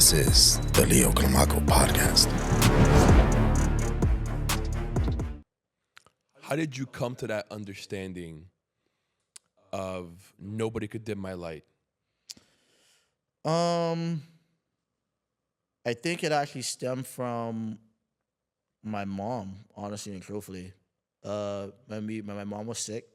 This is the CLIMACO podcast. How did you come to that understanding of nobody could dim my light? I think it actually stemmed from my mom, honestly and truthfully. When my mom was sick,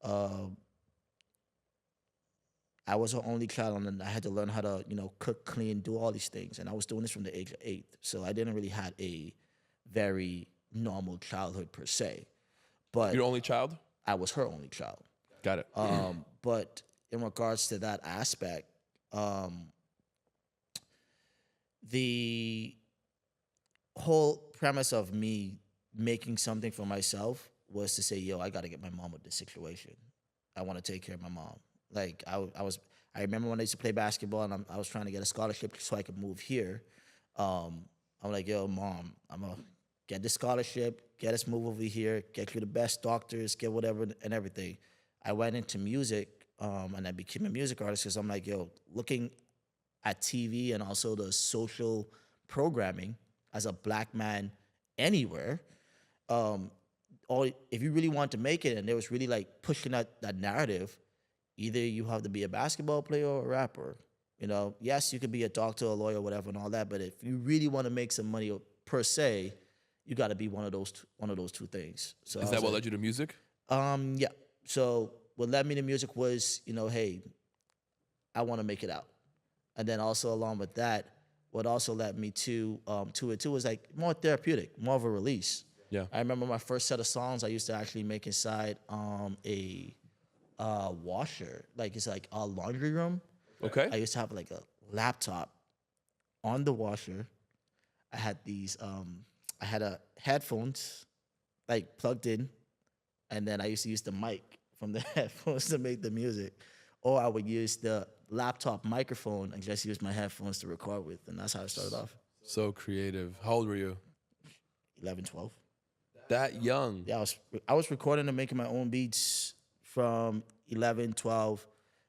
uh, I was her only child, and I had to learn how to, cook, clean, do all these things. And I was doing this from the age of 8. So I didn't really have a very normal childhood per se. But You're the only child? I was her only child. Got it. But in regards to that aspect, the whole premise of me making something for myself was to say, yo, I got to get my mom with this situation. I want to take care of my mom. Like I remember when I used to play basketball and I was trying to get a scholarship so I could move here. I'm like, yo, mom, I'm going to get this scholarship, get us move over here, get you the best doctors, get whatever and everything. I went into music and I became a music artist because I'm like, yo, looking at TV and also the social programming as a black man anywhere, or if you really want to make it and there was really like pushing that narrative, either you have to be a basketball player or a rapper. Yes, you could be a doctor, a lawyer, whatever, and all that. But if you really want to make some money per se, you got to be one of those two things. So Is that what led you to music? Yeah. So what led me to music was, hey, I want to make it out, and then also along with that, what also led me to it too was like more therapeutic, more of a release. Yeah. I remember my first set of songs I used to actually make inside a washer, like it's like a laundry room. Okay. I used to have like a laptop on the washer. I had these I had a headphones like plugged in, and then I used to use the mic from the headphones to make the music, or I would use the laptop microphone and just use my headphones to record with, and that's how I started off. So creative. How old were you? 11, 12. That young? Yeah, I was recording and making my own beats from 11, 12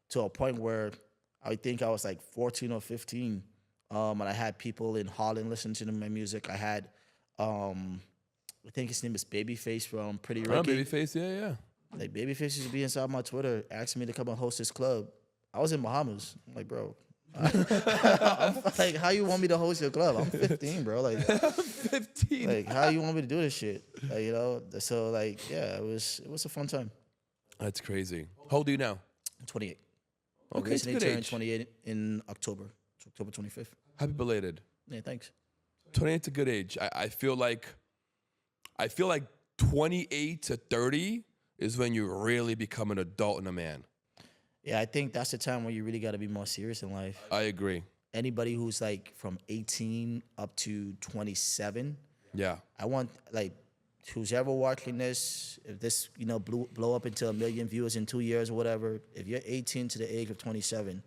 to a point where I think I was like 14 or 15. And I had people in Holland listening to my music. I had, I think his name is Babyface from Pretty Ricky. Oh, Babyface, yeah. Like Babyface used to be inside my Twitter asking me to come and host his club. I was in Bahamas. I'm like, bro. I'm like, how you want me to host your club? I'm 15, bro. Like 15. Like, how you want me to do this shit? Like, so like, yeah, it was a fun time. That's crazy. How old are you now? I'm 28. Okay, I it's a recently good turned age. 28 in October. It's October 25th. Happy belated. Yeah, thanks. 28 is a good age. I feel like 28 to 30 is when you really become an adult and a man. Yeah, I think that's the time where you really got to be more serious in life. I agree. Anybody who's like from 18 up to 27, Yeah. I want like who's ever watching this, if this blow up into 1 million viewers in 2 years or whatever, if you're 18 to the age of 27,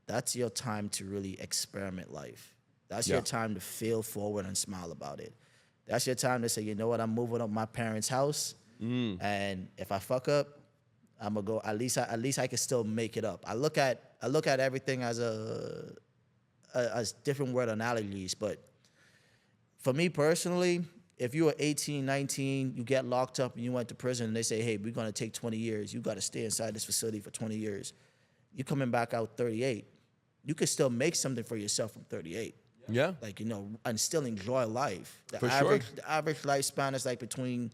that's your time to really experiment life. That's your time to feel forward and smile about it. That's your time to say, you know what, I'm moving up my parents' house, and if I fuck up, I'm gonna go. At least I can still make it up. I look at everything as as different word analogies, but for me personally, if you were 18, 19, you get locked up and you went to prison and they say, hey, we're going to take 20 years. You got to stay inside this facility for 20 years. You coming back out 38. You could still make something for yourself from 38. Yeah. Like, and still enjoy life. For sure. The average lifespan is like between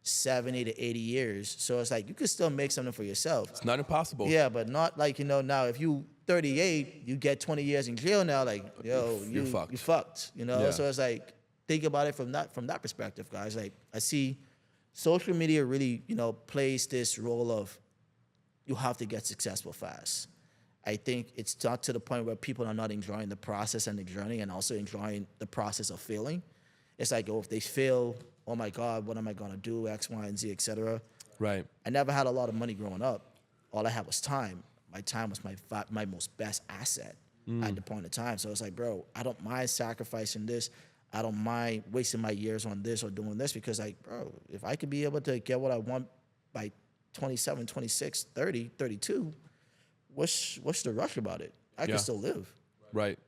70 to 80 years. So it's like you could still make something for yourself. It's not impossible. Yeah, but not like, now if you 38, you get 20 years in jail now, like, yo, You're fucked. You fucked, Yeah. So it's like, think about it from that perspective, guys. Like, I see social media really, plays this role of you have to get successful fast. I think it's not to the point where people are not enjoying the process and the journey and also enjoying the process of failing. It's like, if they fail, oh my God, what am I gonna do? X, Y, and Z, etc. Right. I never had a lot of money growing up. All I had was time. My time was my most best asset at the point of time. So it's like, bro, I don't mind sacrificing this. I don't mind wasting my years on this or doing this because, like, bro, if I could be able to get what I want by 27, 26, 30, 32, what's the rush about it? I can still live. Right.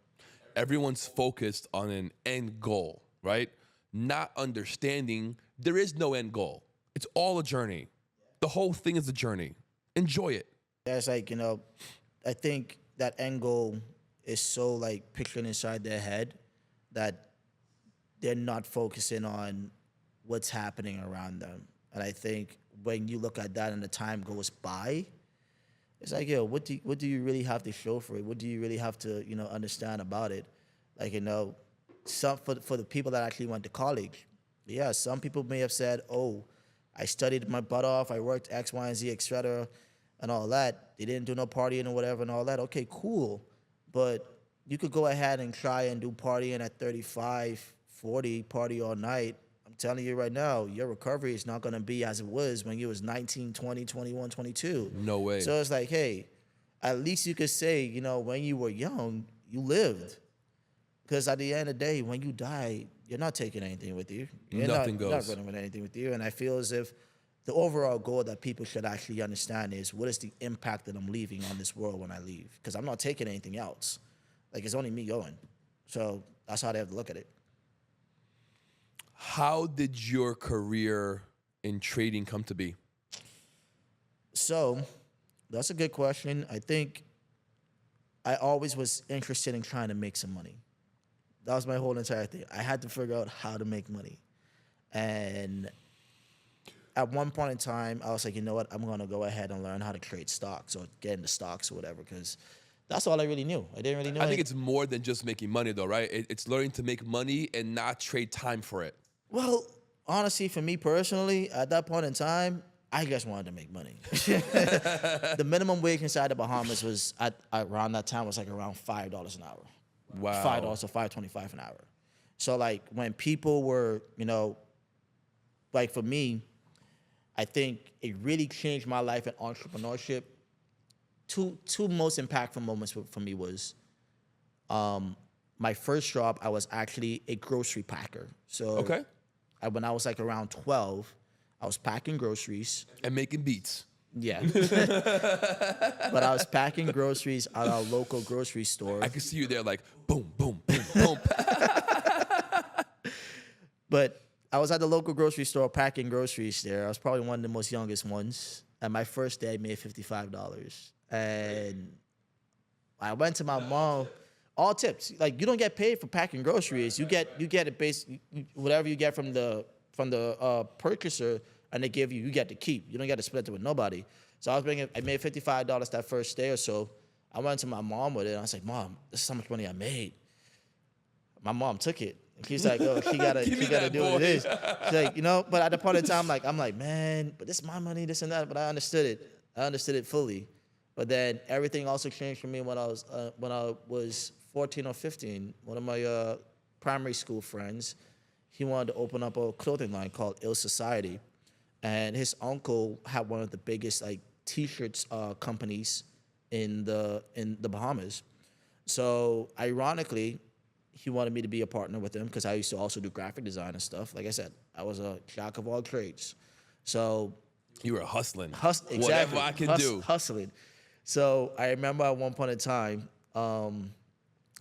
everyone's focused on an end goal, right? Not understanding there is no end goal. It's all a journey. The whole thing is a journey. Enjoy it. Yeah, it's like, I think that end goal is so like pictured inside their head that they're not focusing on what's happening around them. And I think when you look at that and the time goes by, it's like, yo, what do you really have to show for it? What do you really have to, understand about it? Like, some for the people that actually went to college, yeah, some people may have said, oh, I studied my butt off, I worked X, Y, and Z, et cetera, and all that. They didn't do no partying or whatever and all that. Okay, cool. But you could go ahead and try and do partying at 35, 40, party all night. I'm telling you right now, your recovery is not going to be as it was when you was 19, 20, 21, 22. No way. So it's like, hey, at least you could say, when you were young, you lived. Because at the end of the day, when you die, you're not taking anything with you. Nothing goes. You're not running with anything with you. And I feel as if the overall goal that people should actually understand is, what is the impact that I'm leaving on this world when I leave? Because I'm not taking anything else. Like, it's only me going. So that's how they have to look at it. How did your career in trading come to be? So that's a good question. I think I always was interested in trying to make some money. That was my whole entire thing. I had to figure out how to make money. And at one point in time, I was like, you know what? I'm going to go ahead and learn how to trade stocks or get into stocks or whatever, because that's all I really knew. I didn't really know. I think it's more than just making money, though, right? It's learning to make money and not trade time for it. Well, honestly, for me personally, at that point in time, I just wanted to make money. The minimum wage inside the Bahamas was, around that time, was like around $5 an hour. Wow. $5 to $5.25 an hour. So like when people were, like for me, I think it really changed my life in entrepreneurship. Two most impactful moments for me was my first job. I was actually a grocery packer. So Okay. when I was like around 12, I was packing groceries. And making beats. Yeah. But I was packing groceries at our local grocery store. I can see you there like, boom, boom, boom, boom. But I was at the local grocery store packing groceries there. I was probably one of the most youngest ones. And my first day, I made $55. And I went to my mom, all tips. Like, you don't get paid for packing groceries. You get it based, whatever you get from the purchaser, and they give you, you get to keep. You don't get to split it with nobody. So I made $55 that first day or so. I went to my mom with it, and I was like, Mom, this is how much money I made. My mom took it. And she's like, oh, she gotta do what it is. She's like, but at the point in time, I'm like, man, but this is my money, this and that. But I understood it. I understood it fully. But then everything also changed for me when I was 14 or 15. One of my primary school friends, he wanted to open up a clothing line called Ill Society. And his uncle had one of the biggest T-shirts companies in the Bahamas. So ironically, he wanted me to be a partner with him because I used to also do graphic design and stuff. Like I said, I was a jack of all trades. So You were hustling. exactly. Whatever I can do. Hustling. So I remember at one point in time, and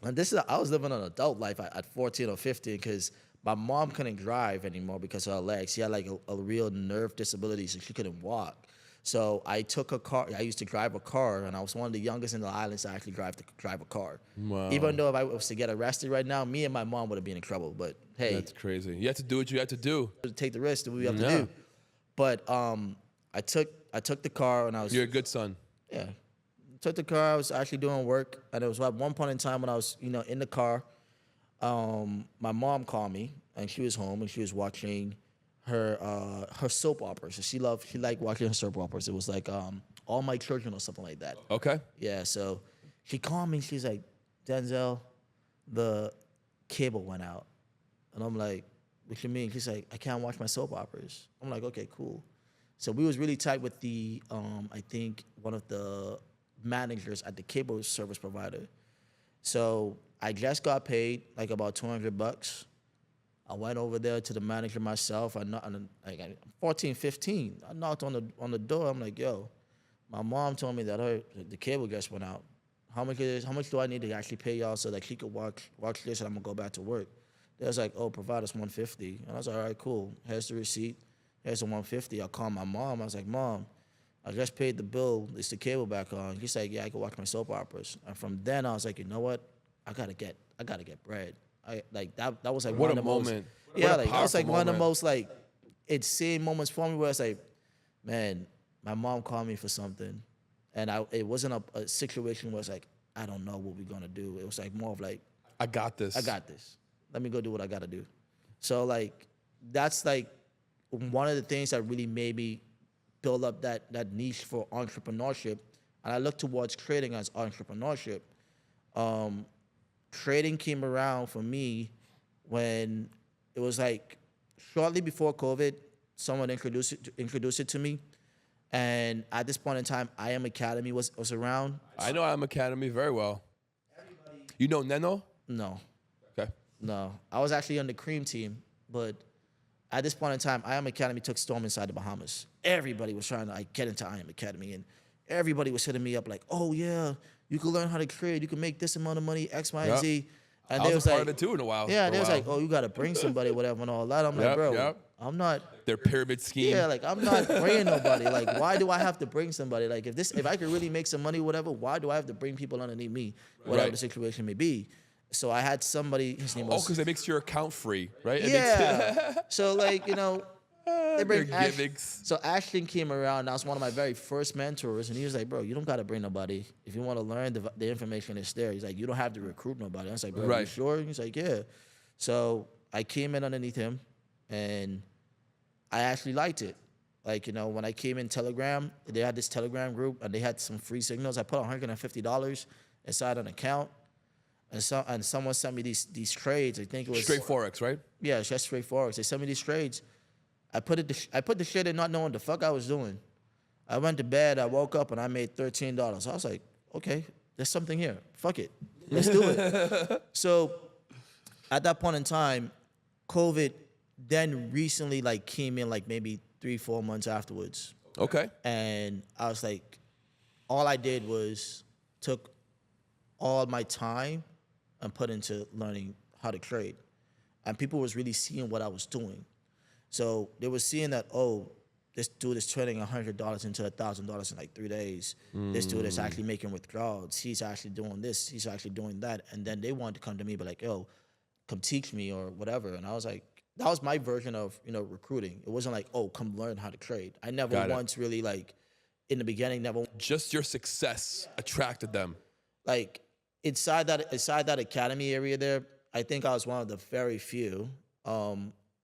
I was living an adult life at 14 or 15 because my mom couldn't drive anymore because of her legs. She had like a real nerve disability, so she couldn't walk. So I took a car. I used to drive a car, and I was one of the youngest in the islands to actually drive a car. Wow. Even though if I was to get arrested right now, me and my mom would have been in trouble. But hey, That's crazy. You had to do what you had to do. take the risk, do what we have to Yeah. do. But I took the car, and I was You're a good son. yeah. Took the car. I was actually doing work, and it was at one point in time when I was, in the car. My mom called me, and she was home, and she was watching her soap operas. So she liked watching her soap operas. It was like All My Children or something like that. Okay. Yeah. So she called me. She's like, Denzel, the cable went out, and I'm like, what you mean? She's like, I can't watch my soap operas. I'm like, okay, cool. So we was really tight with the I think one of the managers at the cable service provider. So I just got paid like about $200. I went over there to the manager myself. I'm 14, 15. I knocked on the door. I'm like, yo, my mom told me that the cable just went out. how much is, how much do I need to actually pay y'all so that he could watch this and I'm gonna go back to work? They was like, oh, provide us 150. And I was like, all right, cool. Here's the receipt. Here's the 150. I called my mom. I was like, Mom, I just paid the bill. Is the cable back on? He's like, yeah, I can watch my soap operas. And from then I was like, you know what? I gotta get bread. I like that was like What one a of the moment. most, yeah, What a like that was like powerful one of the moment. most like insane moments for me where it's like, man, my mom called me for something. And it wasn't a situation where it's like, I don't know what we're gonna do. It was like more of like, I got this. I got this. Let me go do what I gotta do. So like that's like one of the things that really made me build up that niche for entrepreneurship. And I look towards trading as entrepreneurship. Trading came around for me when it was like shortly before COVID, someone introduced it to me. And at this point in time, I Am Academy was around. I know I'm Academy very well. You know Neno? No. Okay. No, I was actually on the cream team, but at this point in time, I Am Academy took storm inside the Bahamas. Everybody was trying to like get into I Am Academy, and everybody was hitting me up like, "Oh yeah, you can learn how to trade. You can make this amount of money, X, Y, and Yep. Z." And I they was was a part like, of it too in a while. "Yeah," for a they was while. like, "Oh, you got to bring somebody, whatever, and all that." I'm like, Yep, "Bro, yep. I'm not." Their pyramid scheme. Yeah, like I'm not bringing nobody. Like, why do I have to bring somebody? Like, if I could really make some money, whatever, why do I have to bring people underneath me, whatever Right. the situation may be? So I had somebody. His name Oh, was. because it makes your account free, right? It Yeah. So like they bring Your Ash, gimmicks. so Ashton came around. That was one of my very first mentors, and he was like, "Bro, you don't gotta bring nobody. If you want to learn, the information is there." He's like, "You don't have to recruit nobody." I was like, "Bro, you Right. sure?" He's like, "Yeah." So I came in underneath him, and I actually liked it. Like when I came in Telegram, they had this Telegram group, and they had some free signals. I put $150 inside an account, and someone sent me these trades. I think it was Straight Forex, right? yeah, it's just straight forward. They sent me these trades. I put the shit in not knowing what the fuck I was doing. I went to bed, I woke up, and I made $13. I was like, okay, there's something here. Fuck it. Let's do it. So at that point in time, COVID then recently like came in like maybe 3-4 months afterwards. Okay. And I was like, all I did was took all my time and put into learning how to trade. And people was really seeing what I was doing. So they were seeing that, oh, this dude is trading $100 into $1,000 in like 3 days. This dude is actually making withdrawals. He's actually doing this. He's actually doing that. And then they wanted to come to me, be like, yo, come teach me or whatever. And I was like, that was my version of, recruiting. It wasn't like, oh, come learn how to trade. I never Got it. once really like, in the beginning, never Just your success attracted them. like inside that academy area there. I think I was one of the very few,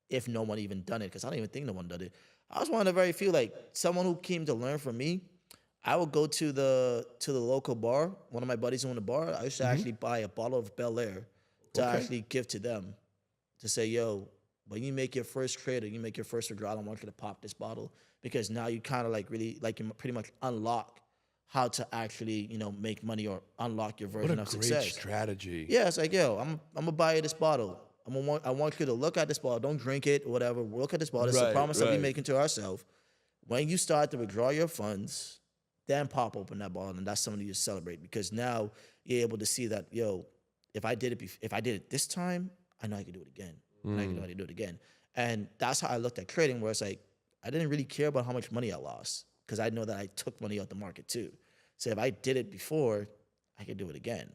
if no one even done it, because I don't even think no one did it. I was one of the very few, like someone who came to learn from me. I would go to the local bar. One of my buddies owned a bar. I used to actually buy a bottle of Bel Air to actually give to them, to say, yo, when you make your first trade or you make your first withdrawal, I want you to pop this bottle, because now you kind of like really like you pretty much unlock how to actually make money or unlock your What version a of great success. strategy. Yeah, it's like, yo, I'm gonna buy you this bottle. I want you to look at this bottle. Don't drink it or whatever. Look at this bottle. It's a Right, promise that we're right. making to ourselves. When you start to withdraw your funds, then pop open that bottle, and that's something you celebrate, because now you're able to see that, yo, if I did it this time, I know I can do it again. And I can know how to do it again. And that's how I looked at trading, where it's like I didn't really care about how much money I lost, because I know that I took money out the market too. So if I did it before, I could do it again.